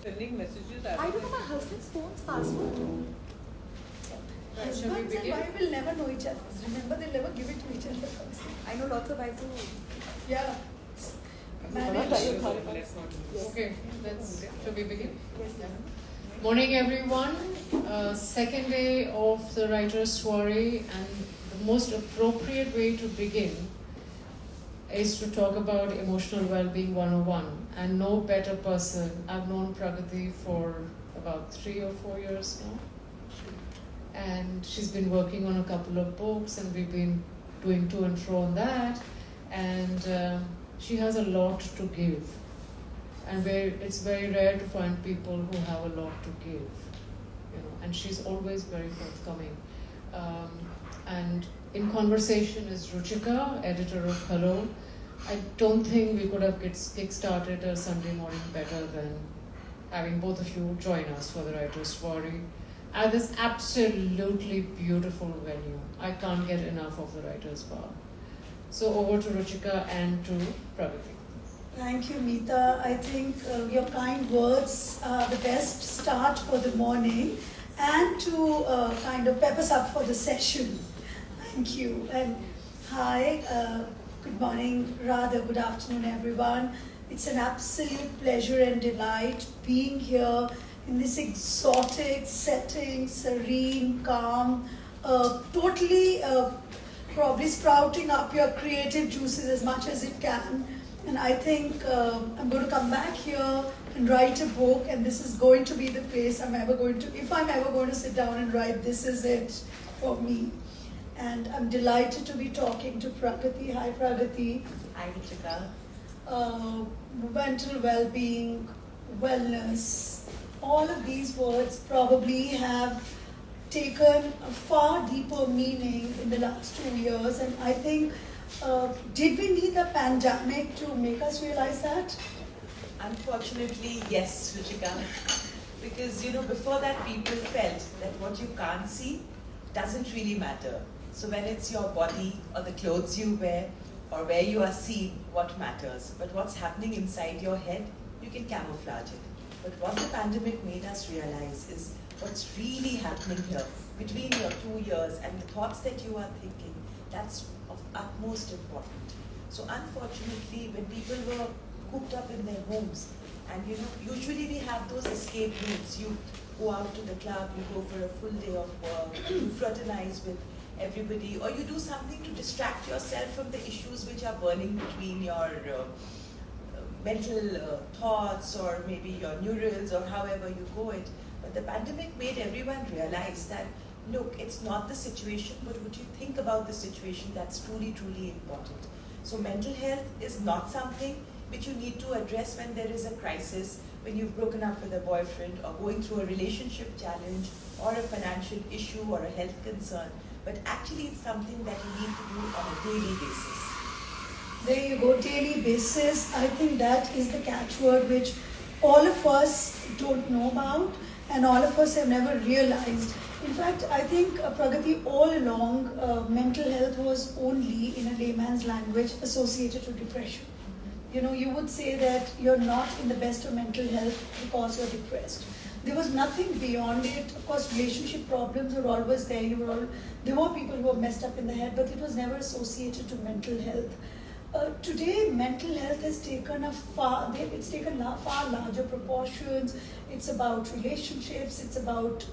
Sending messages. I don't know my husband's phone's password. Husbands and wives will never know each other. Remember, they'll never give it to each other. I know lots of wives who. Yeah. Okay, shall we begin? Yes. Morning everyone. Second day of the writer's soiree, and the most appropriate way to begin is to talk about emotional well-being 101. And no better person. I've known Pragati for about 3 or 4 years now. And she's been working on a couple of books, and we've been doing to and fro on that. And she has a lot to give. And it's very rare to find people who have a lot to give. And she's always very forthcoming. And in conversation is Ruchika, editor of Hello. I don't think we could have kick-started a Sunday morning better than having both of you join us for the writer's soiree at this absolutely beautiful venue. I can't get enough of the writer's bar. So over to Ruchika and to Pragati. Thank you, Meeta. I think your kind words are the best start for the morning and to kind of pep us up for the session. Thank you. And hi, good morning, rather good afternoon, everyone. It's an absolute pleasure and delight being here in this exotic setting, serene, calm, totally probably sprouting up your creative juices as much as it can. And I think I'm going to come back here and write a book, and this is going to be the place if I'm ever going to sit down and write, this is it for me. And I'm delighted to be talking to Pragati. Hi, Pragati. Hi, Ruchika. Mental well-being, wellness, all of these words probably have taken a far deeper meaning in the last 2 years, and I think did we need a pandemic to make us realize that? Unfortunately, yes, Ruchika. Because, before that people felt that what you can't see doesn't really matter. So when it's your body or the clothes you wear or where you are seen, what matters. But what's happening inside your head, you can camouflage it. But what the pandemic made us realize is what's really happening here between your 2 years and the thoughts that you are thinking, that's of utmost important. So unfortunately, when people were cooped up in their homes, and usually we have those escape routes. You go out to the club, you go for a full day of work, you fraternize with everybody, or you do something to distract yourself from the issues which are burning between your mental thoughts, or maybe your neurals, or however you go it. But the pandemic made everyone realize that, look, it's not the situation, but what you think about the situation that's truly, truly important. So mental health is not something which you need to address when there is a crisis, when you've broken up with a boyfriend, or going through a relationship challenge, or a financial issue, or a health concern. But actually it's something that you need to do on a daily basis. There you go, daily basis. I think that is the catchword which all of us don't know about, and all of us have never realized. In fact, I think, Pragati, all along, mental health was only, in a layman's language, associated to depression. You would say that you're not in the best of mental health because you're depressed. There was nothing beyond it. Of course, relationship problems were always there. There were people who were messed up in the head, but it was never associated to mental health. Today, mental health has taken far larger proportions. It's about relationships. It's about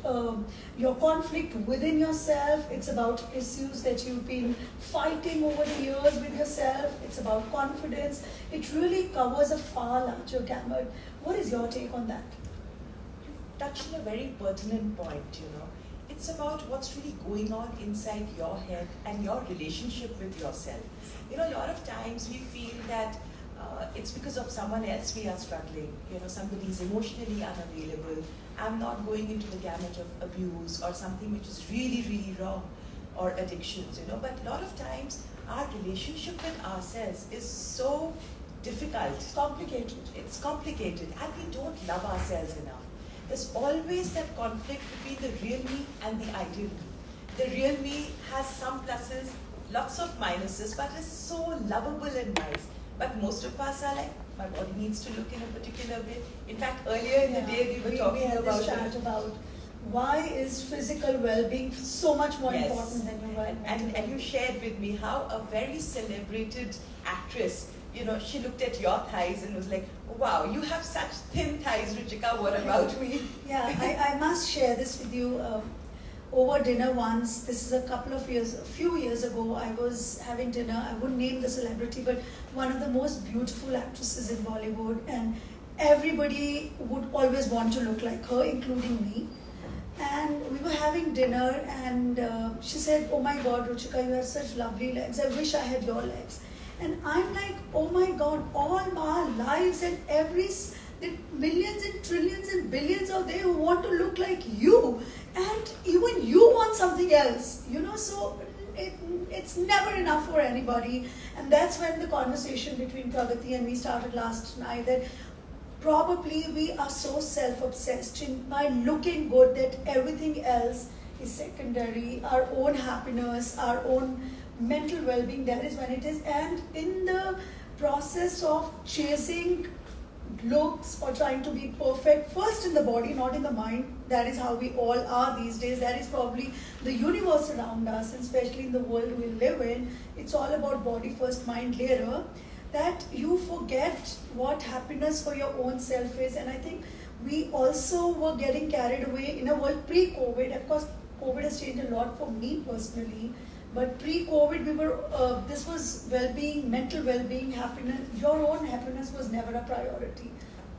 your conflict within yourself. It's about issues that you've been fighting over the years with yourself. It's about confidence. It really covers a far larger gamut. What is your take on that? You've touched on a very pertinent point, It's about what's really going on inside your head and your relationship with yourself. A lot of times we feel that it's because of someone else we are struggling. Somebody is emotionally unavailable. I'm not going into the gamut of abuse or something which is really, really wrong, or addictions, But a lot of times our relationship with ourselves is so difficult. It's complicated, and we don't love ourselves enough. There's always that conflict between the real me and the ideal me. The real me has some pluses, lots of minuses, but is so lovable and nice. But most of us are like, my body needs to look in a particular way. In fact, earlier in the day we were talking had about this chat about why is physical well-being so much more Yes. important than your and you shared with me how a very celebrated actress, she looked at your thighs and was like, wow, you have such thin thighs, Ruchika, what about me? Yeah, I must share this with you. Over dinner once, this is a few years ago, I was having dinner. I wouldn't name the celebrity, but one of the most beautiful actresses in Bollywood, and everybody would always want to look like her, including me. And we were having dinner, and she said, "Oh my God, Ruchika, you have such lovely legs. I wish I had your legs." And I'm like, "Oh my God, all my lives and the millions and trillions and billions out there who want to look like you, and even you want something else, So it's never enough for anybody." And that's when the conversation between Pragati and me started last night. That probably we are so self-obsessed by looking good that everything else is secondary. Our own happiness, our own mental well-being, that is when it is. And in the process of chasing looks or trying to be perfect, first in the body, not in the mind, that is how we all are these days. That is probably the universe around us, and especially in the world we live in. It's all about body first, mind later. That you forget what happiness for your own self is. And I think we also were getting carried away in a world pre-COVID. Of course, COVID has changed a lot for me personally, but pre-COVID, this was well-being, mental well-being, happiness. Your own happiness was never a priority.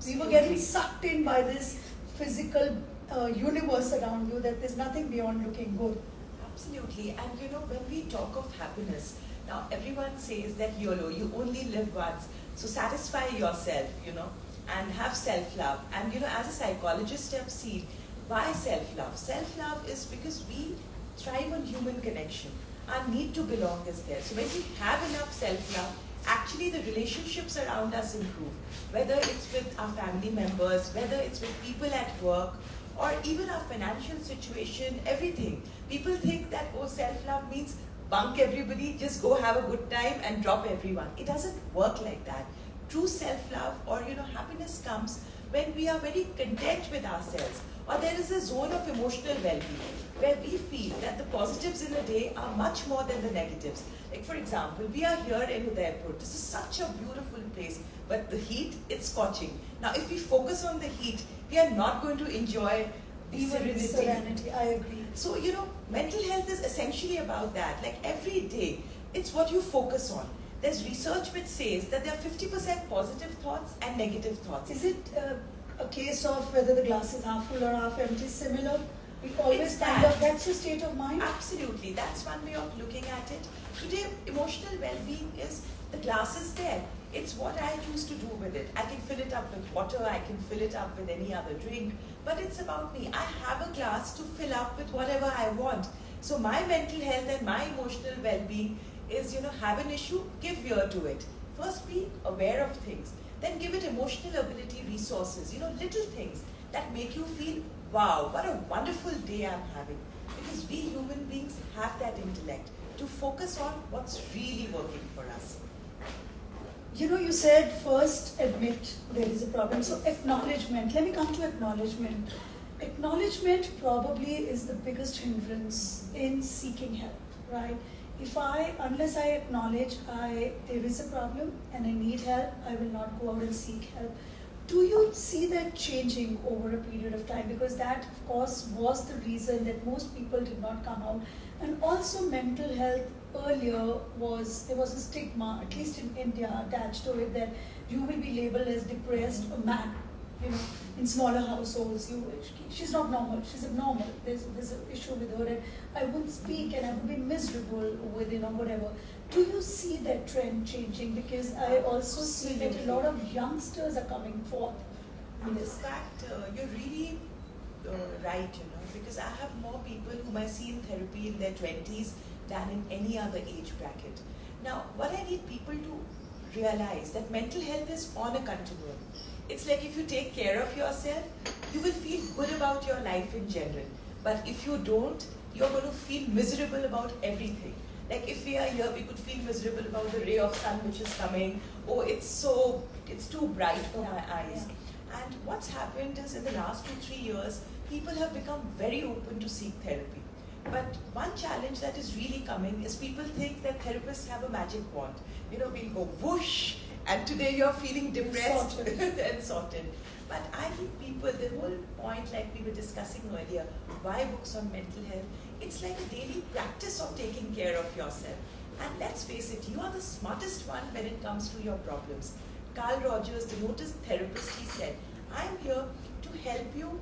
We were getting sucked in by this physical universe around you, that there's nothing beyond looking good. Absolutely. And when we talk of happiness, now everyone says that YOLO, you only live once. So satisfy yourself, and have self-love. And as a psychologist, I've seen why self-love. Self-love is because we thrive on human connection. Our need to belong is there. So when we have enough self-love, actually the relationships around us improve. Whether it's with our family members, whether it's with people at work, or even our financial situation, everything. People think that, self-love means bunk everybody, just go have a good time and drop everyone. It doesn't work like that. True self-love or happiness comes when we are very content with ourselves, or there is a zone of emotional well-being where we feel that the positives in a day are much more than the negatives. Like for example, we are here in Udaipur. This is such a beautiful place, but the heat, it's scorching. Now if we focus on the heat, we are not going to enjoy the serenity. I agree. So, mental health is essentially about that. Like every day, it's what you focus on. There's research which says that there are 50% positive thoughts and negative thoughts. Is it a case of whether the glass is half full or half empty? Similar? We always that's your state of mind? Absolutely. That's one way of looking at it. Today, emotional well-being is the glass is there. It's what I choose to do with it. I can fill it up with water, I can fill it up with any other drink, but it's about me. I have a glass to fill up with whatever I want. So my mental health and my emotional well-being is, have an issue, give ear to it. First be aware of things, then give it emotional ability resources, little things that make you feel, wow, what a wonderful day I'm having. Because we human beings have that intellect to focus on what's really working for us. You said first admit there is a problem. So acknowledgement. Let me come to acknowledgement. Acknowledgement probably is the biggest hindrance in seeking help, right? Unless I acknowledge there is a problem and I need help, I will not go out and seek help. Do you see that changing over a period of time? Because that, of course, was the reason that most people did not come out. And also mental health earlier there was a stigma, at least in India, attached to it, that you will be labeled as depressed or mad. In smaller households, she's not normal, she's abnormal. There's an issue with her, and I would speak and I would be miserable with whatever. Do you see that trend changing? Because I also see that a lot of youngsters are coming forth in this. In fact, you're really right, because I have more people whom I see in therapy in their 20s than in any other age bracket. Now, what I need people to realize that mental health is on a continuum. It's like if you take care of yourself, you will feel good about your life in general. But if you don't, you're going to feel miserable about everything. Like if we are here, we could feel miserable about the ray of sun which is coming. Oh, it's too bright for my eyes. And what's happened is in the last 2-3 years, people have become very open to seek therapy. But one challenge that is really coming is people think that therapists have a magic wand. We'll go whoosh, and today you're feeling depressed and sorted. But I think people, the whole point, like we were discussing earlier, why books on mental health? It's like a daily practice of taking care of yourself. And let's face it, you are the smartest one when it comes to your problems. Carl Rogers, the noted therapist, he said, I'm here to help you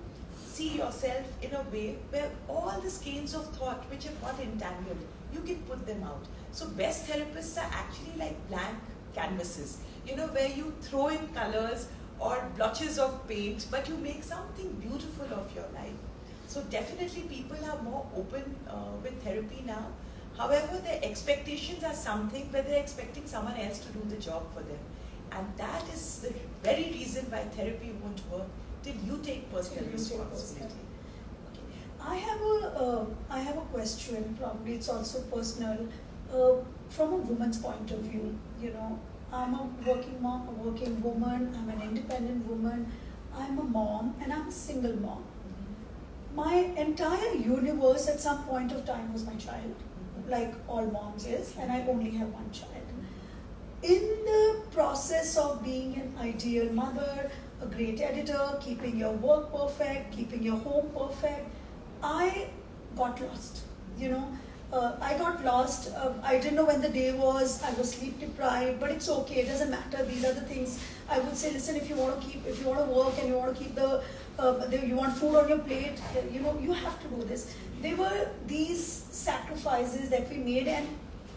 see yourself in a way where all the skeins of thought which have got entangled, you can put them out. So best therapists are actually like blank canvases, where you throw in colors or blotches of paint, but you make something beautiful of your life. So definitely people are more open with therapy now. However, their expectations are something where they're expecting someone else to do the job for them. And that is the very reason why therapy won't work till you take personal responsibility. Okay. I have a question, probably it's also personal, from a woman's point of view. I'm a working mom, a working woman, I'm an independent woman, I'm a mom, and I'm a single mom. My entire universe at some point of time was my child, like all moms is, and I only have one child. In the process of being an ideal mother, a great editor, keeping your work perfect, keeping your home perfect, I got lost. I got lost. I didn't know when the day was. I was sleep deprived, but it's okay. It doesn't matter. These are the things I would say. Listen, if you want to work and you want to keep you want food on your plate, you have to do this. There were these sacrifices that we made, and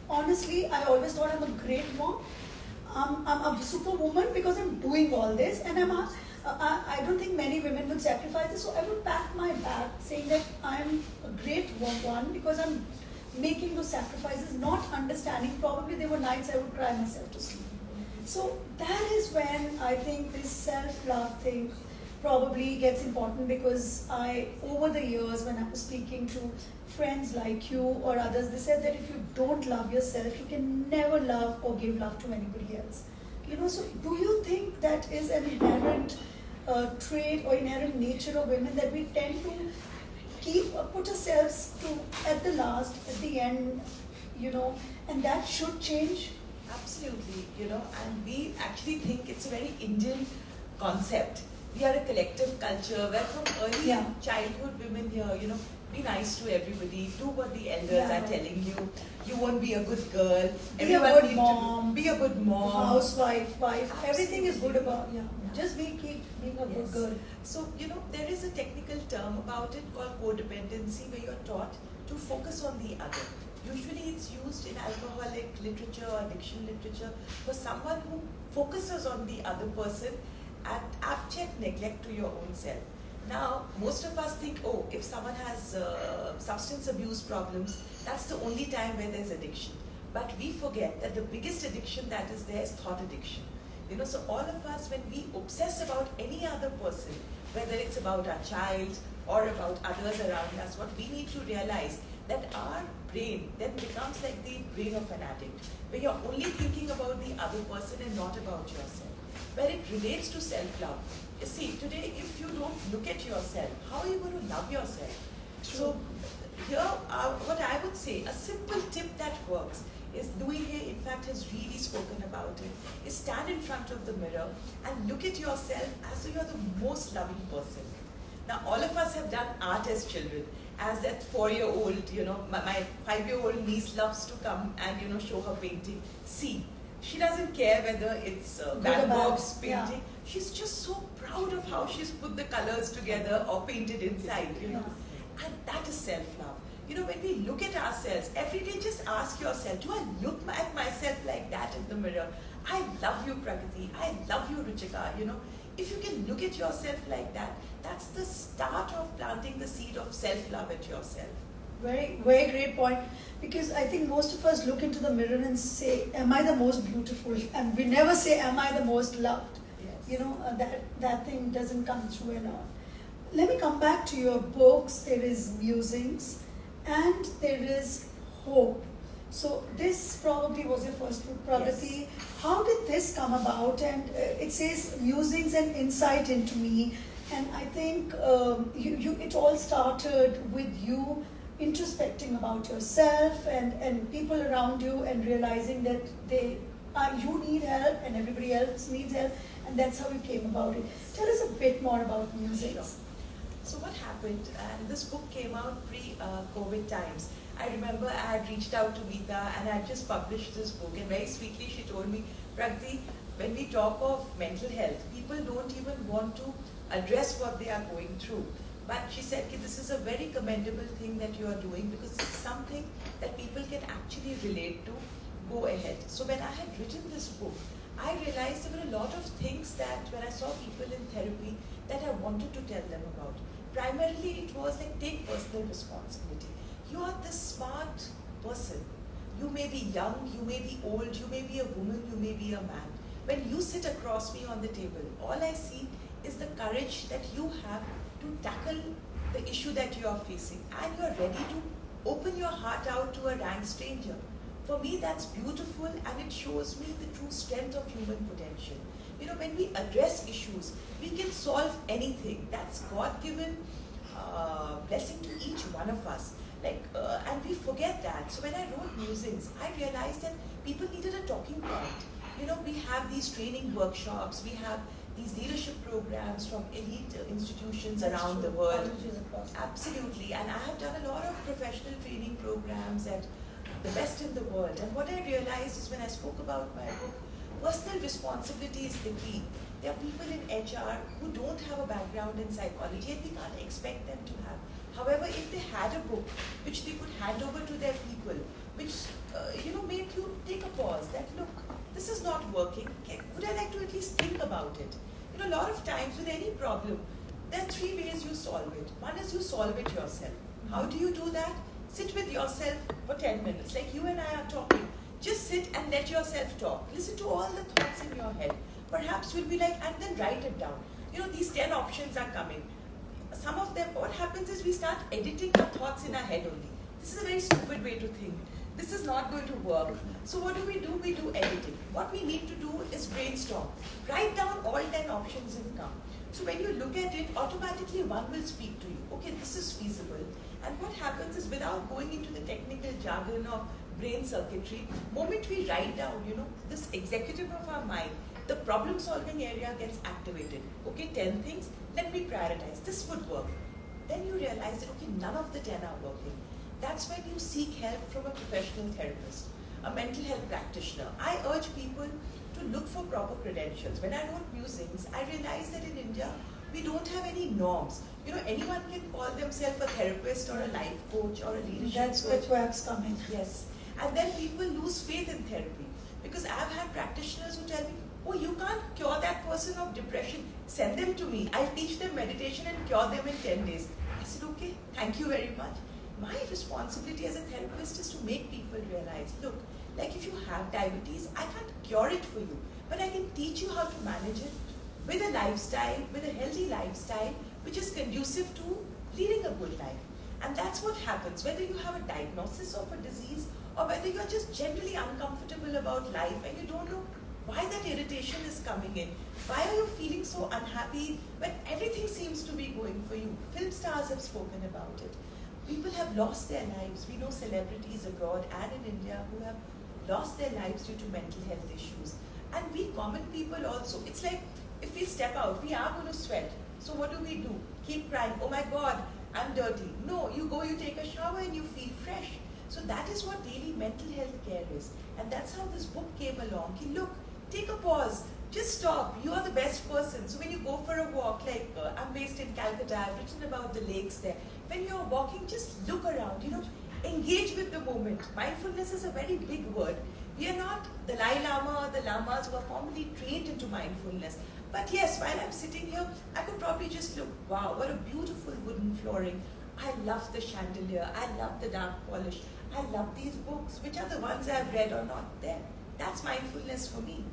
honestly, I always thought I'm a great mom. I'm a superwoman because I'm doing all this, and I don't think many women would sacrifice this. So I would pat my back saying that I'm a great one because I'm making those sacrifices, not understanding. Probably there were nights I would cry myself to sleep. So that is when I think this self-love thing probably gets important, because over the years when I was speaking to friends like you or others, they said that if you don't love yourself, you can never love or give love to anybody else. So do you think that is an inherent trait or inherent nature of women, that we tend to put ourselves at the end, and that should change? Absolutely, and we actually think it's a very Indian concept. We are a collective culture where from early childhood women here, be nice to everybody, do what the elders are telling you. You won't be a good girl. Be a good mom. Be a good mom. Housewife, wife. Absolutely. Everything is good about Just keep being a good girl. So, there is a technical term about it called codependency, where you're taught to focus on the other. Usually it's used in alcoholic literature or addiction literature for someone who focuses on the other person at abject neglect to your own self. Now, most of us think, if someone has substance abuse problems, that's the only time where there's addiction. But we forget that the biggest addiction that is there is thought addiction. So all of us, when we obsess about any other person, whether it's about our child or about others around us, what we need to realize that our brain then becomes like the brain of an addict, where you're only thinking about the other person and not about yourself. Where it relates to self-love. You see, today, if you don't look at yourself, how are you going to love yourself? True. So, here, what I would say, a simple tip that works is, Louis Hay, in fact, has really spoken about it, is stand in front of the mirror and look at yourself as though you're the most loving person. Now, all of us have done art as children. As that 4-year-old, my 5-year-old niece loves to come and, show her painting. See. She doesn't care whether it's Van Gogh's painting. She's just so proud of how she's put the colors together or painted inside, And that is self-love. When we look at ourselves, every day just ask yourself, do I look at myself like that in the mirror? I love you, Pragati. I love you, Ruchika. If you can look at yourself like that, that's the start of planting the seed of self-love at yourself. Very, very great point, because I think most of us look into the mirror and say, am I the most beautiful? And we never say, am I the most loved? Yes. That thing doesn't come through enough. Let me come back to your books. There is musings and there is hope. So this probably was your first book, Pragati. Yes. How did this come about? And it says musings and insight into me. And I think it all started with you introspecting about yourself and people around you and realizing that you need help and everybody else needs help, and that's how you came about it. Tell us a bit more about musings. Sure. So what happened, and this book came out pre-COVID times. I remember I had reached out to Geeta and I had just published this book, and very sweetly she told me, Pragati, when we talk of mental health, people don't even want to address what they are going through. But she said, this is a very commendable thing that you are doing because it's something that people can actually relate to. Go ahead. So when I had written this book, I realized there were a lot of things that when I saw people in therapy that I wanted to tell them about. Primarily it was like, take personal responsibility. You are this smart person. You may be young, you may be old, you may be a woman, you may be a man. When you sit across me on the table, all I see is the courage that you have to tackle the issue that you are facing, and you are ready to open your heart out to a rank stranger. For me, that's beautiful, and it shows me the true strength of human potential. You know, when we address issues, we can solve anything. That's God-given blessing to each one of us. And we forget that. So when I wrote Musings, I realized that people needed a talking point. You know, we have these training workshops, we have these leadership programs from elite institutions around the world. Absolutely. And I have done a lot of professional training programs at the best in the world. And what I realized is when I spoke about my book, personal responsibility is the key. There are people in HR who don't have a background in psychology, and we can't expect them to have. However, if they had a book which they could hand over to their people, which made you take a pause, that look, this is not working. Would I like to at least think about it? You know, a lot of times with any problem, there are three ways you solve it. One is you solve it yourself. How do you do that? Sit with yourself for 10 minutes, like you and I are talking. Just sit and let yourself talk. Listen to all the thoughts in your head. Perhaps you'll be like, and then write it down. You know, these 10 options are coming. Some of them, what happens is we start editing our thoughts in our head only. This is a very stupid way to think. This is not going to work. So what do? We do editing. What we need to do is brainstorm. Write down all 10 options you've come. So when you look at it, automatically one will speak to you. Okay, this is feasible. And what happens is, without going into the technical jargon of brain circuitry, moment we write down, this executive of our mind, the problem solving area gets activated. Okay, 10 things, let me prioritize. This would work. Then you realize that, okay, none of the 10 are working. That's when you seek help from a professional therapist, a mental health practitioner. I urge people to look for proper credentials. When I wrote Musings, I realized that in India, we don't have any norms. You know, anyone can call themselves a therapist or a life coach or a leadership That's coach. where perhaps come in. Yes. And then people lose faith in therapy. Because I've had practitioners who tell me, oh, you can't cure that person of depression. Send them to me. I'll teach them meditation and cure them in 10 days. I said, okay, thank you very much. My responsibility as a therapist is to make people realize, look, like if you have diabetes, I can't cure it for you, but I can teach you how to manage it with a lifestyle, with a healthy lifestyle, which is conducive to leading a good life. And that's what happens, whether you have a diagnosis of a disease or whether you're just generally uncomfortable about life and you don't know why that irritation is coming in. Why are you feeling so unhappy when everything seems to be going for you? Film stars have spoken about it. People have lost their lives. We know celebrities abroad and in India who have lost their lives due to mental health issues. And we common people also, it's like if we step out, we are going to sweat. So what do? Keep crying, oh my God, I'm dirty. No, you go, you take a shower and you feel fresh. So that is what daily mental health care is. And that's how this book came along. Look, take a pause. Just stop. You are the best person. So when you go for a walk, like I'm based in Calcutta, I've written about the lakes there. When you're walking, just look around, engage with the moment. Mindfulness is a very big word. We are not the Dalai Lama or the Lamas who are formally trained into mindfulness. But yes, while I'm sitting here, I could probably just look, wow, what a beautiful wooden flooring. I love the chandelier. I love the dark polish. I love these books, which are the ones I've read or not there. That's mindfulness for me.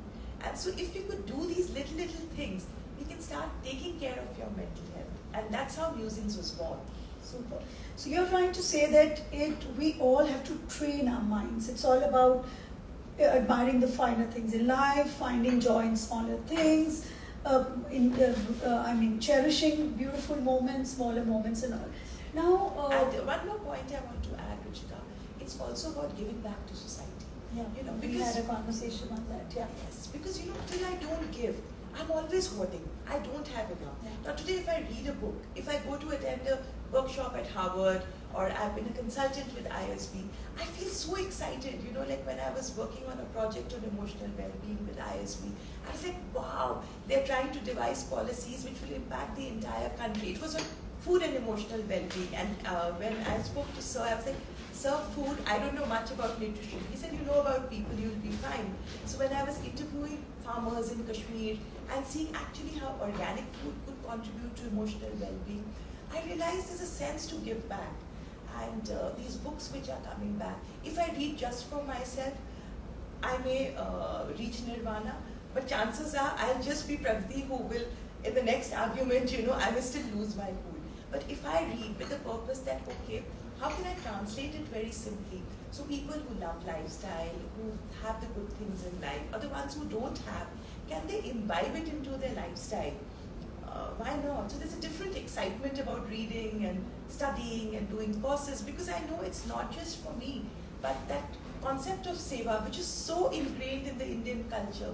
And so if we could do these little things, we can start taking care of your mental health. And that's how Musings was born. Super. So you're trying to say that we all have to train our minds. It's all about admiring the finer things in life, finding joy in smaller things, cherishing beautiful moments, smaller moments, and all. Now, And one more point I want to add, Ruchika, it's also about giving back to society. yeah, You know, we because had a conversation on that. Yeah. yes, because till I don't give, I'm always hoarding. I don't have enough. Yeah. Now today, if I read a book, if I go to attend a workshop at Harvard, or I've been a consultant with ISB, I feel so excited. You know, like when I was working on a project on emotional well-being with ISB, I was like, wow, they're trying to devise policies which will impact the entire country. It was on food and emotional well-being, and when I spoke to Sir, I was like, Sir, food, I don't know much about nutrition. He said, you know about people, you'll be fine. So when I was interviewing farmers in Kashmir and seeing actually how organic food could contribute to emotional well-being, I realized there's a sense to give back. And these books which are coming back, if I read just for myself, I may reach nirvana, but chances are I'll just be Pragati who will, in the next argument, you know, I will still lose my cool. But if I read with the purpose that, okay, how can I translate it very simply? So people who love lifestyle, who have the good things in life, or the ones who don't have, can they imbibe it into their lifestyle? Why not? So there's a different excitement about reading and studying and doing courses, because I know it's not just for me, but that concept of seva, which is so ingrained in the Indian culture,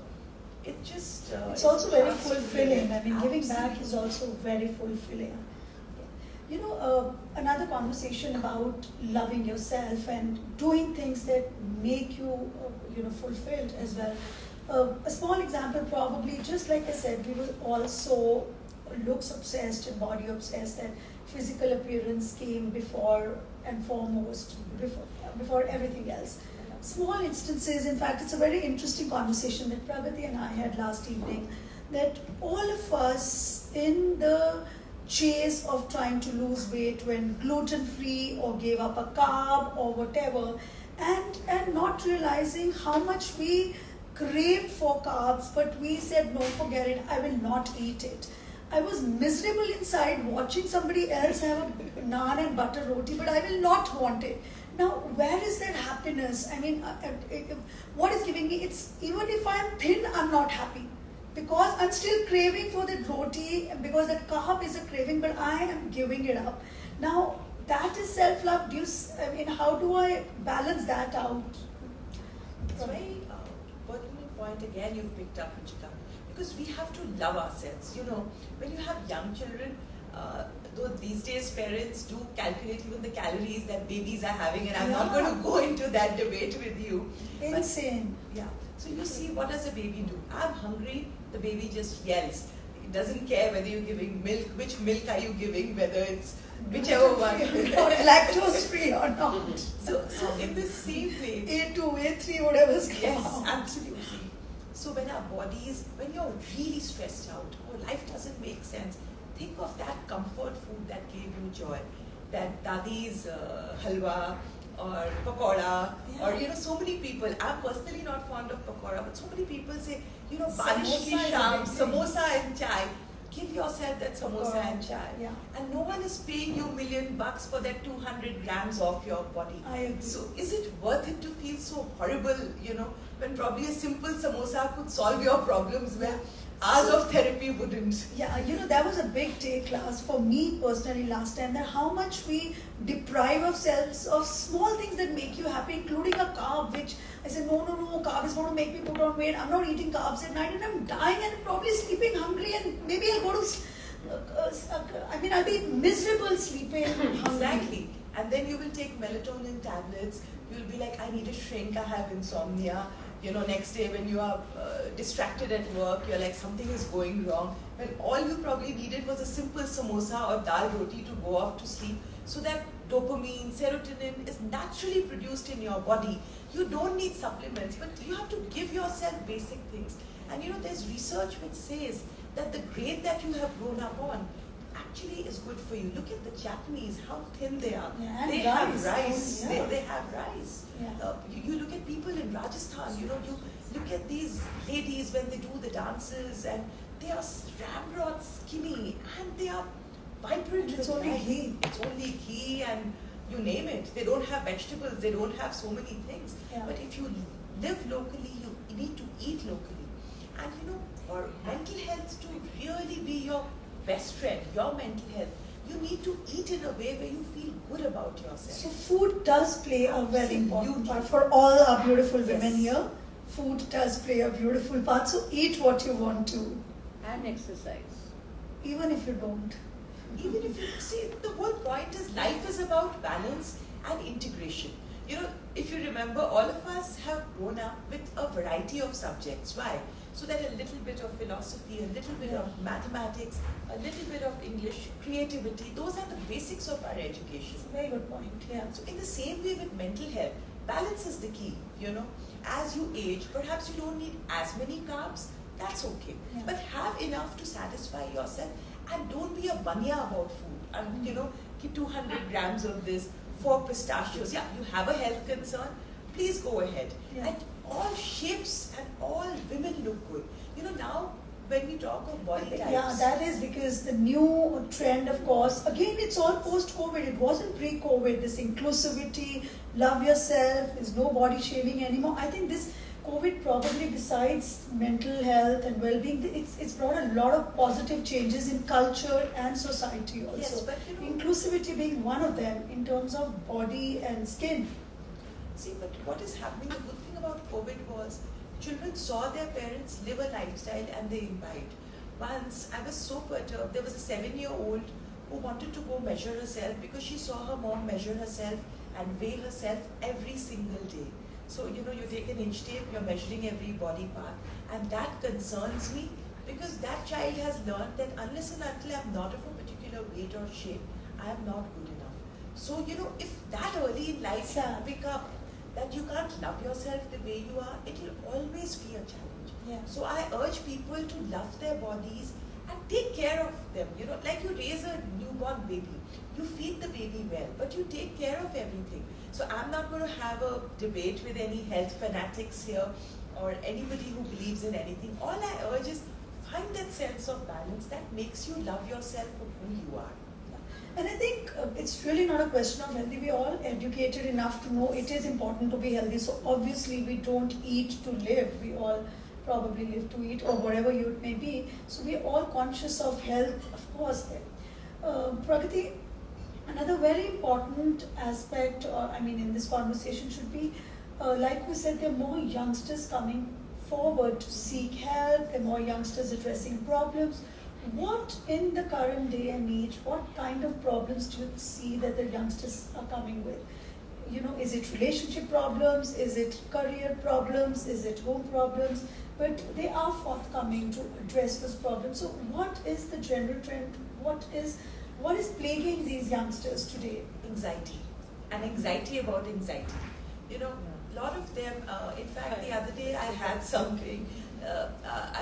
it just... it's also very just fulfilling. I mean, giving back absolutely. is also very fulfilling. You know, another conversation about loving yourself and doing things that make you, fulfilled as well. A small example, probably, just like I said, we were also looks obsessed and body obsessed, that physical appearance came before and foremost, before everything else. Small instances, in fact, it's a very interesting conversation that Pragati and I had last evening, that all of us in the chase of trying to lose weight, went gluten-free or gave up a carb or whatever, and not realizing how much we craved for carbs, but we said, no, forget it, I will not eat it. I was miserable inside watching somebody else have a naan and butter roti, but I will not want it. Now, where is that happiness? I mean, what is giving me? It's even if I'm thin, I'm not happy, because I'm still craving for the roti, because that carb is a craving, but I am giving it up. Now, that is self-love. How do I balance that out? It's a very pertinent point again you've picked up, Ruchika, because we have to love ourselves. You know, when you have young children, though these days parents do calculate even the calories that babies are having, and I'm not going to go into that debate with you. Insane. But, yeah. So you see, what does a baby do? I'm hungry, the baby just yells. It doesn't care whether you're giving milk, which milk are you giving, whether it's whichever one. Or lactose free or not. So in the same way, A2, A3, whatever's come yes, out. absolutely. So when our bodies, when you're really stressed out, or life doesn't make sense, think of that comfort food that gave you joy. That dadi's halwa, or pakoda, or so many people. I'm personally not fond of pakoda, but so many people say, barish ki sham, samosa and chai. Give yourself that samosa and chai. Yeah. And no one is paying you $1 million for that 200 grams off your body. I agree. So is it worth it to feel so horrible, when probably a simple samosa could solve your problems where hours of therapy wouldn't? Yeah, that was a big take class for me personally last time, that how much we deprive ourselves of small things that make you happy, including a carb, which I said, no, carb is going to make me put on weight. I'm not eating carbs at night and I'm dying and probably sleeping hungry, and maybe I'll go to, I'll be miserable sleeping hungry. Exactly. And then you will take melatonin tablets. You'll be like, I need a shrink, I have insomnia. Next day when you are distracted at work, you're like, something is going wrong. When all you probably needed was a simple samosa or dal roti to go off to sleep. So that dopamine, serotonin is naturally produced in your body. You don't need supplements, but you have to give yourself basic things. And there's research which says that the grade that you have grown up on actually is good for you. Look at the Japanese, how thin they are. Yeah, and they rice. have rice. Yeah. They have rice. Yeah. You look at people in Rajasthan, you look at these ladies when they do the dances, and they are ramrod skinny, and they are vibrant. It's with only life. ghee. It's only ghee and you name it. They don't have vegetables, they don't have so many things. Yeah. But if you live locally, you need to eat locally. And for mental health to really be your best friend, your mental health, you need to eat in a way where you feel good about yourself. So food does play a very important Absolutely. part for all our beautiful women Yes. here. Food does play a beautiful part. So eat what you want to, And exercise. even if you don't. Even if you see, the whole point is life is about balance and integration. If you remember, all of us have grown up with a variety of subjects. Why? So that a little bit of philosophy, a little bit of mathematics, a little bit of English, creativity, those are the basics of our education. It's a very good point. Yeah. So in the same way with mental health, balance is the key. As you age, perhaps you don't need as many carbs. That's okay. Yeah. But have enough to satisfy yourself, and don't be a banya about food. And keep 200 grams of this, 4 pistachios. Yeah, you have a health concern, please go ahead. Yeah. And all shapes and all women look good. Now when we talk of body types. Yeah, that is because the new trend, of course, again, it's all post-COVID. It wasn't pre-COVID. This inclusivity, love yourself, there's no body shaming anymore. I think this COVID probably, besides mental health and well-being, it's brought a lot of positive changes in culture and society also. Yes, but inclusivity being one of them in terms of body and skin. See, but what is happening, the good thing about COVID was children saw their parents live a lifestyle and they imbibed. Once I was so perturbed, there was a 7-year-old who wanted to go measure herself because she saw her mom measure herself and weigh herself every single day. So, you take an inch tape, you're measuring every body part, and that concerns me because that child has learned that unless and until I'm not of a particular weight or shape, I am not good enough. So, if that early in life you pick up that you can't love yourself the way you are, it will always be a challenge. Yeah. So I urge people to love their bodies and take care of them. Like you raise a newborn baby, you feed the baby well, but you take care of everything. So I'm not going to have a debate with any health fanatics here or anybody who believes in anything. All I urge is find that sense of balance that makes you love yourself for who you are. And I think it's really not a question of healthy. We're all educated enough to know it is important to be healthy. So obviously we don't eat to live. We all probably live to eat or whatever you may be. So we're all conscious of health, of course. Pragati, another very important aspect, in this conversation should be, like we said, there are more youngsters coming forward to seek help. There are more youngsters addressing problems. What in the current day and age, what kind of problems do you see that the youngsters are coming with? Is it relationship problems? Is it career problems? Is it home problems? But they are forthcoming to address this problem. So what is the general trend? What is plaguing these youngsters today? Anxiety. And anxiety about anxiety. A lot of them, in fact, the other day I had something,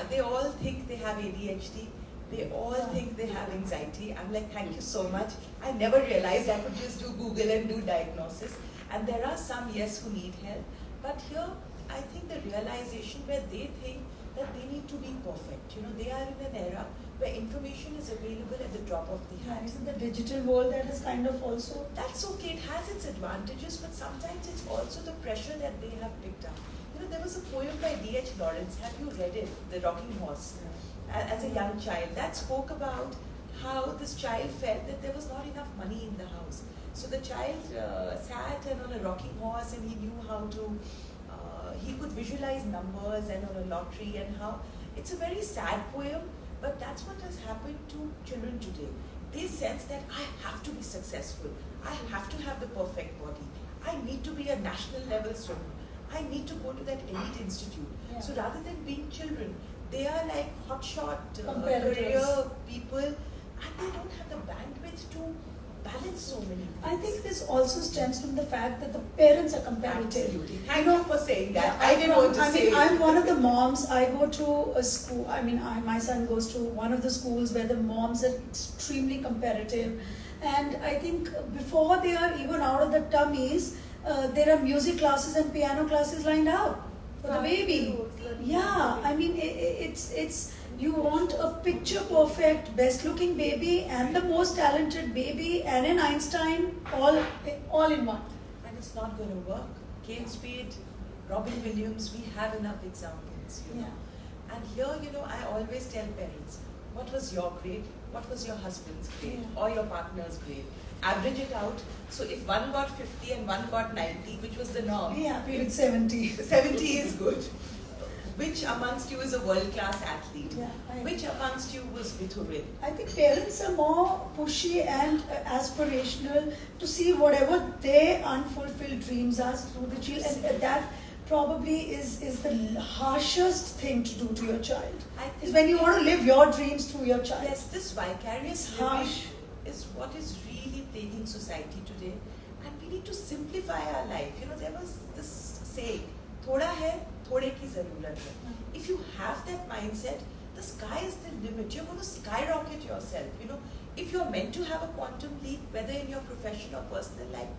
they all think they have ADHD. They all think they have anxiety. I'm like, thank you so much. I never realized I could just do Google and do diagnosis. And there are some, yes, who need help. But here, I think the realization where they think that they need to be perfect. They are in an era where information is available at the drop of the hat. In the digital world, that is kind of also... That's okay. It has its advantages, but sometimes it's also the pressure that they have picked up. There was a poem by D.H. Lawrence. Have you read it? The Rocking Horse. As a young child, that spoke about how this child felt that there was not enough money in the house. So the child sat and on a rocking horse, and he knew how to, he could visualize numbers and on a lottery, and how it's a very sad poem, but that's what has happened to children today. They sense that I have to be successful, I have to have the perfect body, I need to be a national level swimmer, I need to go to that elite institute. Yeah. So rather than being children, they are like hotshot Competitors. career people, and they don't have the bandwidth to balance so many things. I think this also stems from the fact that the parents are competitive. Absolutely. Thank you for saying that. Yeah, I didn't want to say it. I'm one of the moms. I go to a school. My son goes to one of the schools where the moms are extremely competitive. And I think before they are even out of the tummies, there are music classes and piano classes lined out for the baby. Yeah, it's You want a picture perfect, best looking baby and the most talented baby and an Einstein all in one. And it's not going to work. Kate Spade, Robin Williams, we have enough examples, you know. And here, you know, I always tell parents, what was your grade? What was your husband's grade? Or your partner's grade? Average it out. So if one got 50 and one got 90, which was the norm? Be happy with 70. 70 is good. Which amongst you is a world-class athlete? Yeah, Which amongst you was Vithurin? I think parents are more pushy and aspirational to see whatever their unfulfilled dreams are through the child, and that probably is the harshest thing to do to your child. Is when you want to live your dreams through your child. Yes, this vicarious It's living harsh. is what is really plaguing society today, and we need to simplify our life. You know, there was this saying, "Thoda hai, thode ki zarurat hai." If you have that mindset, the sky is the limit. You're going to skyrocket yourself. You know, if you're meant to have a quantum leap, whether in your profession or personal life,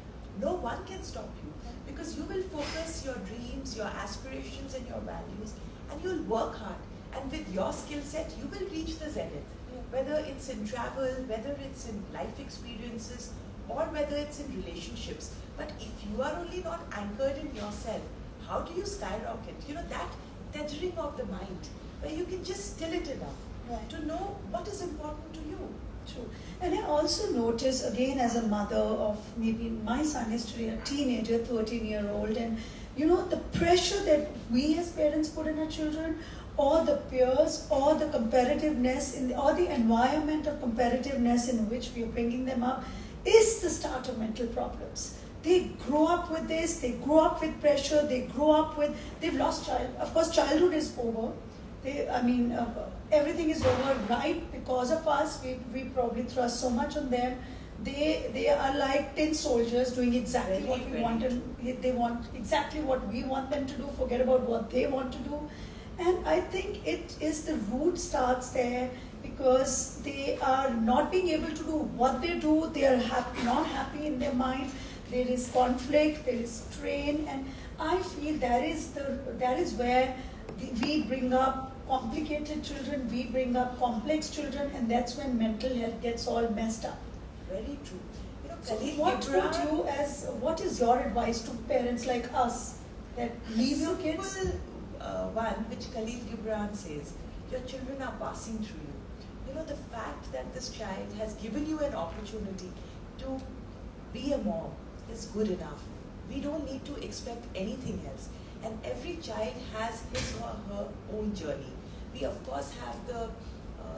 no one can stop you, because you will focus your dreams, your aspirations, and your values, and you'll work hard. And with your skill set, you will reach the zenith. Whether it's in travel, whether it's in life experiences, or whether it's in relationships. But if you are only not anchored in yourself, how do you skyrocket? You know, that tethering of the mind, where you can just still it enough to know what is important to you. True. And I also notice, again, as a mother of maybe my son is today a teenager, 13-year-old, and you know, the pressure that we as parents put on our children, or the peers, or the competitiveness, or the environment of competitiveness in which we are bringing them up, is the start of mental problems. They grow up with this, they grow up with pressure, they grow up with, they've lost child. Of course, childhood is over. Everything is over, right? Because of us, we probably thrust so much on them. They are like tin soldiers doing exactly what we want, and they want exactly what we want them to do, forget about what they want to do. And I think it is the root starts there, because they are not being able to do what they do, they are not happy in their mind, there is conflict, there is strain, and I feel that is where we bring up complicated children, we bring up complex children, and that's when mental health gets all messed up. Very true. You know, So Khalil what is your advice to parents like us that leave your kids? Simple, one which Khalil Gibran says, your children are passing through you. You know, the fact that this child has given you an opportunity to be a mom is good enough. We don't need to expect anything else. And every child has his or her own journey. We of course have the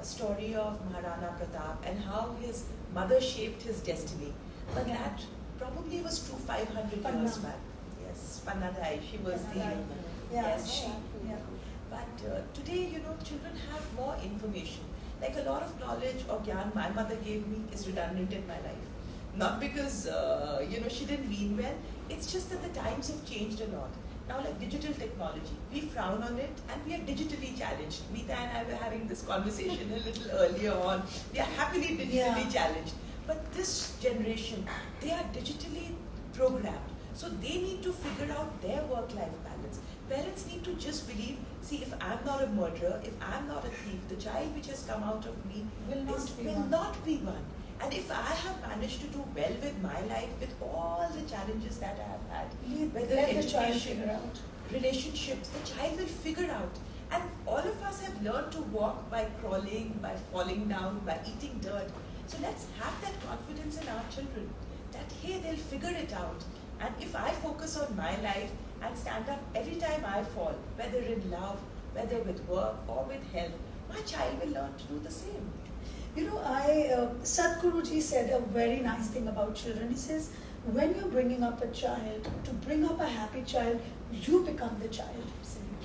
story of Maharana Pratap and how his mother shaped his destiny. But that probably was true 500 years back. Yes, Pannadai, she was the... Yes, But today, you know, children have more information. Like a lot of knowledge or gyan my mother gave me is redundant in my life. Not because, you know, she didn't mean well. It's just that the times have changed a lot. Now, like digital technology, we frown on it and we are digitally challenged. Meeta and I were having this conversation a little earlier on. We are happily digitally challenged. But this generation, they are digitally programmed. So they need to figure out their work-life balance. Parents need to just believe, see, if I'm not a murderer, if I'm not a thief, the child which has come out of me will not be one. And if I have managed to do well with my life, with all the challenges that I have had, whether education, relationships, the child will figure out. And all of us have learned to walk by crawling, by falling down, by eating dirt. So let's have that confidence in our children that, hey, they'll figure it out. And if I focus on my life and stand up every time I fall, whether in love, whether with work or with health, my child will learn to do the same. You know, Sadhguruji said a very nice thing about children. He says, when you're bringing up a child, to bring up a happy child, you become the child.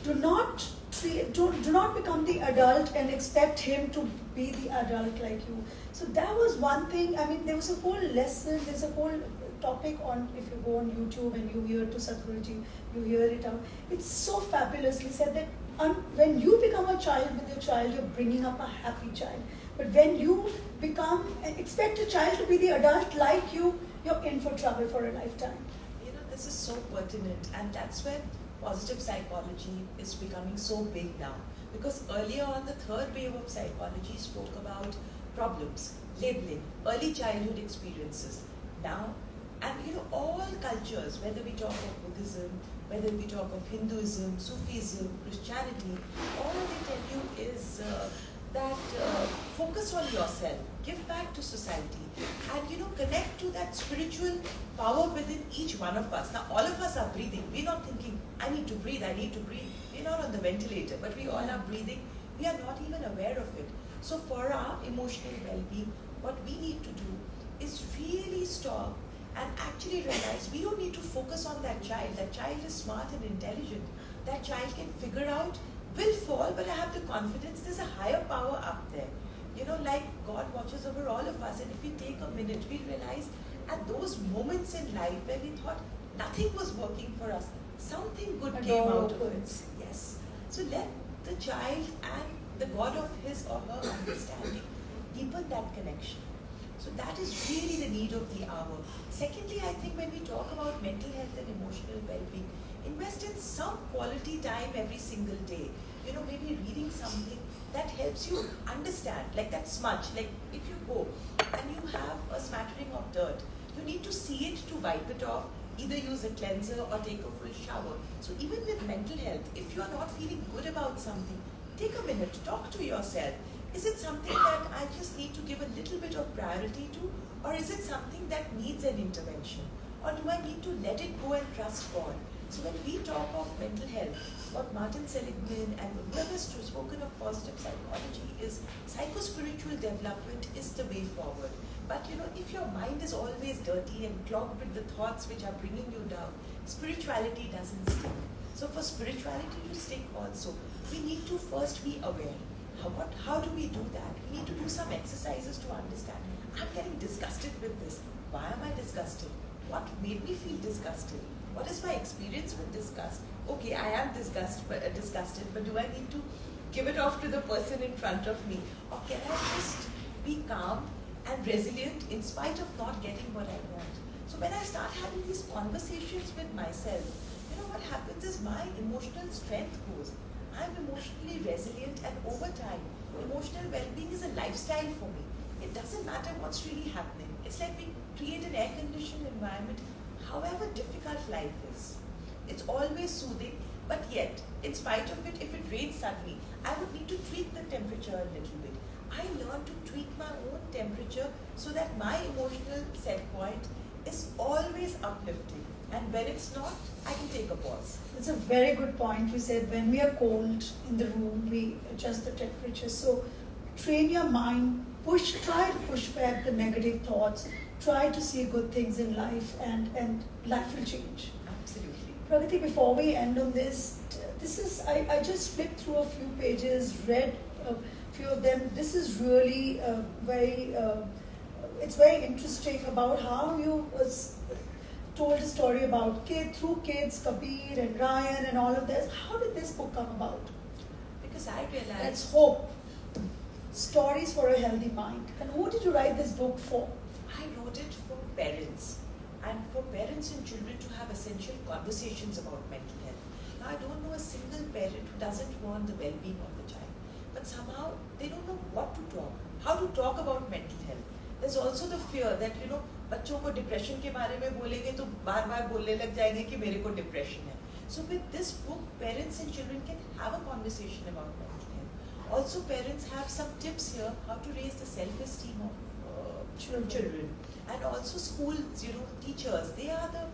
Do not become the adult and expect him to be the adult like you. So that was one thing. I mean, there was a whole lesson, there's a whole topic on, if you go on YouTube and you hear to Sadhguruji, you hear it out. It's so fabulously said that when you become a child with your child, you're bringing up a happy child. But when you expect a child to be the adult like you, you're in for trouble for a lifetime. You know, this is so pertinent, and that's where positive psychology is becoming so big now. Because earlier on, the third wave of psychology spoke about problems, labeling, early childhood experiences. Now, and all cultures, whether we talk of Buddhism, whether we talk of Hinduism, Sufism, Christianity, all they tell you is that focus on yourself, give back to society, and connect to that spiritual power within each one of us. Now, all of us are breathing. We're not thinking, I need to breathe, I need to breathe. We're not on the ventilator, but we all are breathing. We are not even aware of it. So for our emotional well-being, what we need to do is really stop and actually realize we don't need to focus on that child. That child is smart and intelligent. That child can figure out, will fall, but I have the confidence there's a higher power up there. Like God watches over all of us. And if we take a minute, we realize at those moments in life where we thought nothing was working for us, something good came out of it. Yes. So let the child and the God of his or her understanding deepen that connection. So that is really the need of the hour. Secondly, I think when we talk about mental health and emotional well-being, invest in some quality time every single day. Maybe reading something that helps you understand, like that smudge. Like if you go and you have a smattering of dirt, you need to see it to wipe it off, either use a cleanser or take a full shower. So even with mental health, if you are not feeling good about something, take a minute, talk to yourself. Is it something that I just need to give a little bit of priority to, or is it something that needs an intervention? Or do I need to let it go and trust God? So when we talk of mental health, what Martin Seligman and whoever's spoken of positive psychology is psycho-spiritual development is the way forward. But if your mind is always dirty and clogged with the thoughts which are bringing you down, spirituality doesn't stick. So for spirituality to stick also, we need to first be aware. How do we do that? We need to do some exercises to understand. I'm getting disgusted with this. Why am I disgusted? What made me feel disgusted? What is my experience with disgust? Okay, I am disgusted, but do I need to give it off to the person in front of me? Or can I just be calm and resilient in spite of not getting what I want? So when I start having these conversations with myself, what happens is my emotional strength goes. I'm emotionally resilient, and over time, emotional well-being is a lifestyle for me. It doesn't matter what's really happening. It's like we create an air-conditioned environment, however difficult life is. It's always soothing, but yet, in spite of it, if it rains suddenly, I would need to tweak the temperature a little bit. I learned to tweak my own temperature so that my emotional set point is always uplifting. And when it's not, I can take a pause. It's a very good point. You said when we are cold in the room, we adjust the temperature. So train your mind, try to push back the negative thoughts, try to see good things in life, and life will change. Absolutely. Pragati, before we end on this is, I just flipped through a few pages, read a few of them. This is really it's very interesting about how you told a story about through kids, Kabir and Ryan and all of this. How did this book come about? Because I realized... Let's hope. Stories for a healthy mind. And who did you write this book for? I wrote it for parents. And for parents and children to have essential conversations about mental health. Now, I don't know a single parent who doesn't want the well-being of the child. But somehow, they don't know what to talk. How to talk about mental health. There's also the fear that, बच्चों को depression के बारे में बोलेंगे तो बार-बार बोलने लग जाएंगे कि मेरे को डिप्रेशन है. So with this book, parents and children can have a conversation about mental health. Also, parents have some tips here how to raise the self-esteem of children. And also schools, teachers, they are the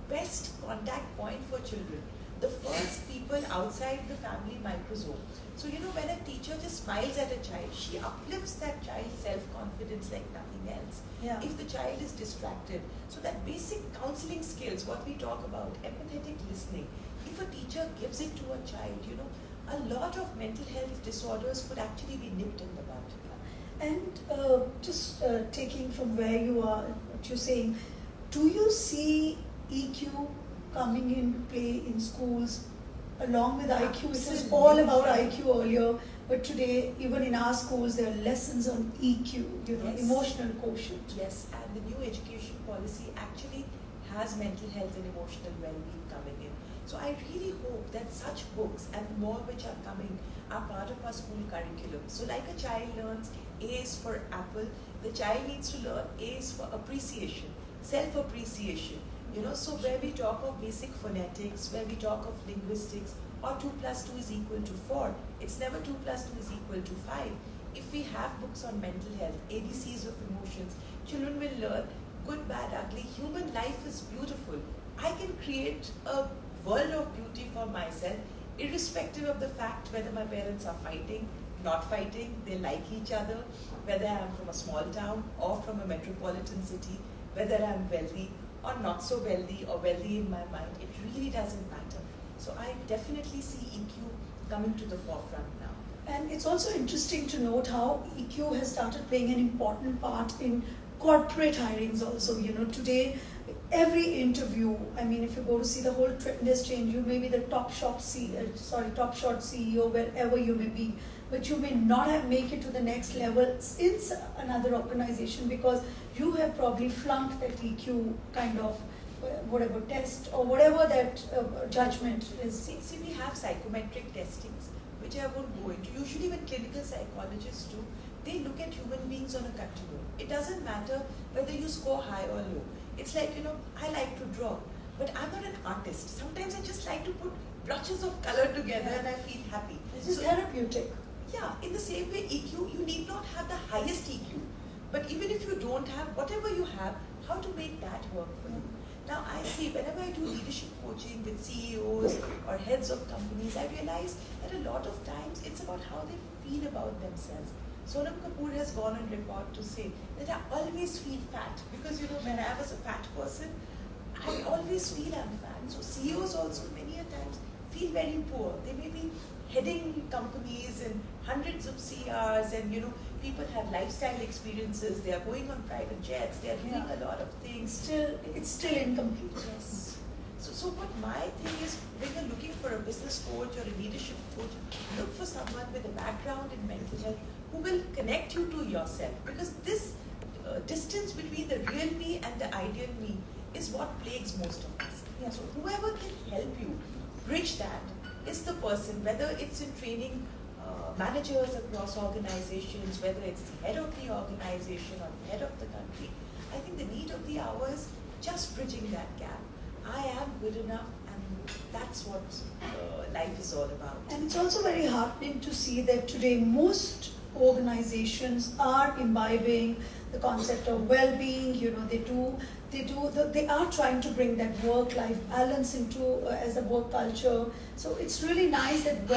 best contact point for children. The first people outside the family microsome. So, when a teacher just smiles at a child, she uplifts that child's self-confidence like nothing else. Yeah. If the child is distracted. So that basic counseling skills, what we talk about, empathetic listening, if a teacher gives it to a child, a lot of mental health disorders could actually be nipped in the bud. And just taking from where you are, what you're saying, do you see EQ coming into play in schools along with IQ? It was all about IQ earlier, but today, even in our schools, there are lessons on EQ, Yes. emotional quotient. Yes, and the new education policy actually has mental health and emotional well-being coming in. So I really hope that such books and more which are coming are part of our school curriculum. So like a child learns A is for apple, the child needs to learn A is for appreciation, self-appreciation. So where we talk of basic phonetics, where we talk of linguistics, or 2 plus 2 is equal to 4, it's never 2 plus 2 is equal to 5. If we have books on mental health, ABCs of emotions, children will learn good, bad, ugly. Human life is beautiful. I can create a world of beauty for myself, irrespective of the fact whether my parents are fighting, not fighting, they like each other, whether I'm from a small town or from a metropolitan city, whether I'm wealthy or not so wealthy or wealthy in my mind, it really doesn't matter. So I definitely see EQ coming to the forefront now. And it's also interesting to note how EQ has started playing an important part in corporate hirings also. Today, every interview, if you go to see the whole trend has changed. You may be the top shot CEO wherever you may be, but you may not make it to the next level in another organization because you have probably flunked that EQ kind of whatever test or whatever that judgment is. See, we have psychometric testings, which I won't go into. Usually when clinical psychologists do, they look at human beings on a continuum. It doesn't matter whether you score high or low. It's like, I like to draw, but I'm not an artist. Sometimes I just like to put blotches of color together and I feel happy. This is therapeutic. Yeah, in the same way, EQ, you need not have the highest EQ. But even if you don't have, whatever you have, how to make that work for you? Now I see, whenever I do leadership coaching with CEOs or heads of companies, I realize that a lot of times it's about how they feel about themselves. Sonam Kapoor has gone on record to say that I always feel fat because when I was a fat person, I always feel I'm fat. So CEOs also many a times feel very poor. They may be heading companies and hundreds of CRs and people have lifestyle experiences, they are going on private jets, they are doing a lot of things. It's still incomplete. Yes. So what my thing is, when you're looking for a business coach or a leadership coach, look for someone with a background in mental health who will connect you to yourself, because this distance between the real me and the ideal me is what plagues most of us. Yeah. So whoever can help you bridge that is the person, whether it's in training managers across organizations, whether it's the head of the organization or the head of the country. I think the need of the hour is just bridging that gap. I am good enough, and that's what life is all about. And it's also very heartening to see that today most organizations are imbibing the concept of well-being. They are trying to bring that work-life balance into as a work culture. So it's really nice that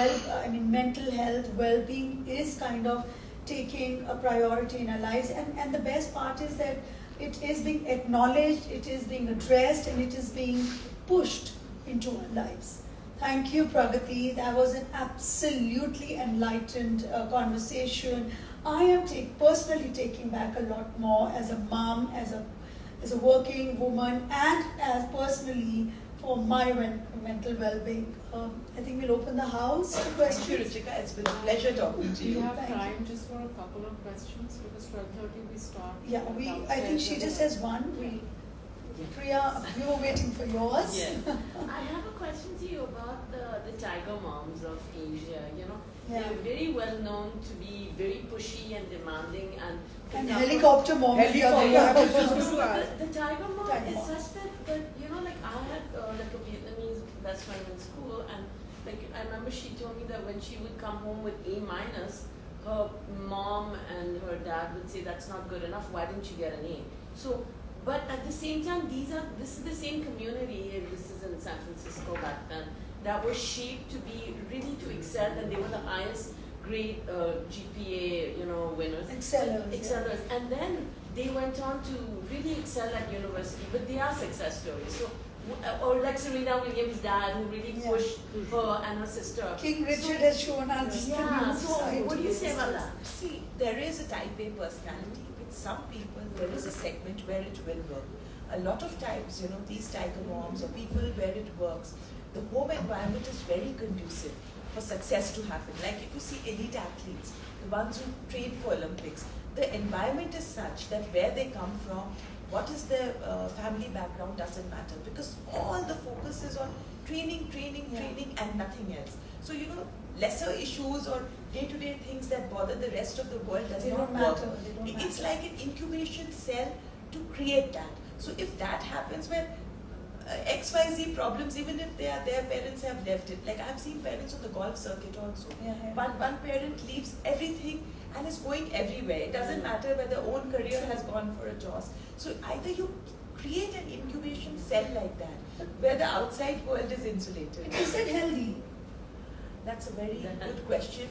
mental health, well-being is kind of taking a priority in our lives. And the best part is that it is being acknowledged, it is being addressed, and it is being pushed into our lives. Thank you, Pragati. That was an absolutely enlightened conversation. I am personally taking back a lot more as a mom, as a working woman, and as personally for my mental well-being. I think we'll open the house to questions. Thank you, Ruchika. It's been a pleasure talking to Do you you. have Thank time just for a couple of questions? Because 12:30 we start. Yeah, I think she just has one. Priya, we were waiting for yours. Yeah. I have a question to you about the tiger moms of Asia. They're very well known to be very pushy and demanding and helicopter mom. The tiger mom Tiger is mom. such that I had a Vietnamese best friend in school, and I remember she told me that when she would come home with A minus, her mom and her dad would say, "That's not good enough. Why didn't you get an A?" So. But at the same time, this is the same community, and this is in San Francisco back then, that was shaped to be really to excel, and they were the highest grade GPA, winners. Excellers. And then they went on to really excel at university, but they are success stories. So, or like Serena Williams' dad, who really pushed her and her sister. King Richard has shown us. Yeah. So, what do you say about that? See, there is a type A personality. With some people, there is a segment where it will work. A lot of times, these tiger moms or people where it works, the home environment is very conducive for success to happen. Like if you see elite athletes, the ones who train for Olympics, the environment is such that where they come from, what is their family background doesn't matter, because all the focus is on training, and nothing else. So lesser issues or day-to-day things that bother the rest of the world does They not don't work. matter. They don't It's matter. like an incubation cell to create that. So if that happens, when XYZ problems, even if their parents have left it, like I've seen parents on the golf circuit also. Yeah. But one parent leaves everything and is going everywhere. It doesn't matter whether their own career has gone for a toss. So either you create an incubation cell like that, where the outside world is insulated. Is that healthy That's a very good question.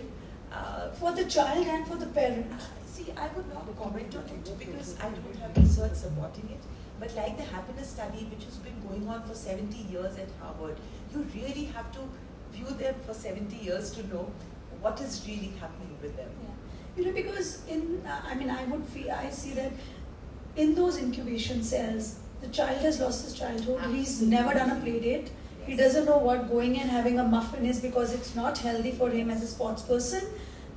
for the child and for the parent? See, I would not comment on it because I don't have research supporting it. But like the happiness study, which has been going on for 70 years at Harvard, you really have to view them for 70 years to know what is really happening with them. Yeah. Because I see that in those incubation cells, the child has lost his childhood. He's never done a play date. He doesn't know what going and having a muffin is, because it's not healthy for him as a sports person.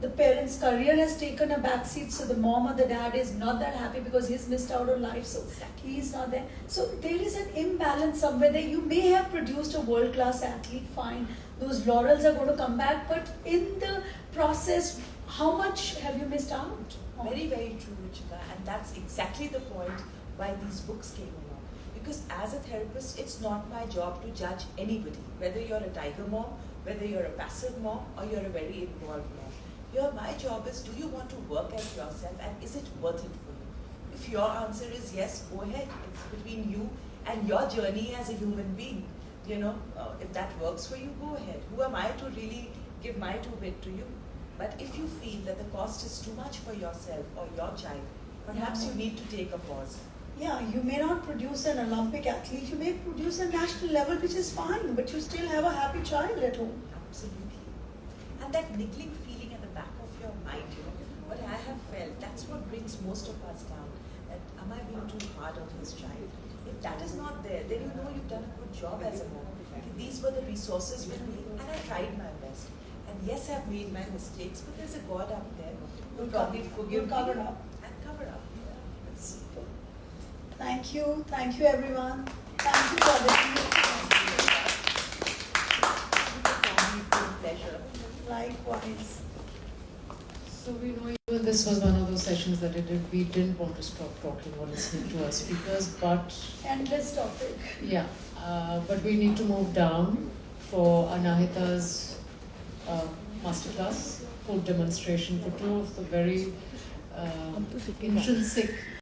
The parent's career has taken a backseat, so the mom or the dad is not that happy because he's missed out on life, so he's not there. So there is an imbalance somewhere there. You may have produced a world-class athlete, fine. Those laurels are going to come back, but in the process, how much have you missed out? Very, very true, Ruchika. And that's exactly the point why these books came along. Because as a therapist, it's not my job to judge anybody, whether you're a tiger mom, whether you're a passive mom, or you're a very involved mom. Here, my job is, do you want to work at yourself, and is it worth it for you? If your answer is yes, go ahead. It's between you and your journey as a human being. If that works for you, go ahead. Who am I to really give my 2 bit to you? But if you feel that the cost is too much for yourself or your child, perhaps you need to take a pause. Yeah, you may not produce an Olympic athlete, you may produce a national level, which is fine, but you still have a happy child at home. Absolutely. And that niggling feeling at the back of your mind, what I have felt, that's what brings most of us down. That am I being too hard on his child? If that is not there, then you've done a good job as a mom. These were the resources with me, and I tried my best. And yes, I've made my mistakes, but there's a God up there who will probably forgive me cover up. and cover up. Yeah. Thank you everyone. Thank you for listening. Pleasure. Likewise. So we know even this was one of those sessions that we didn't want to stop talking or listening to our speakers, but Endless topic. yeah, but we need to move down for Anahita's masterclass, full demonstration for 2 of the very intrinsic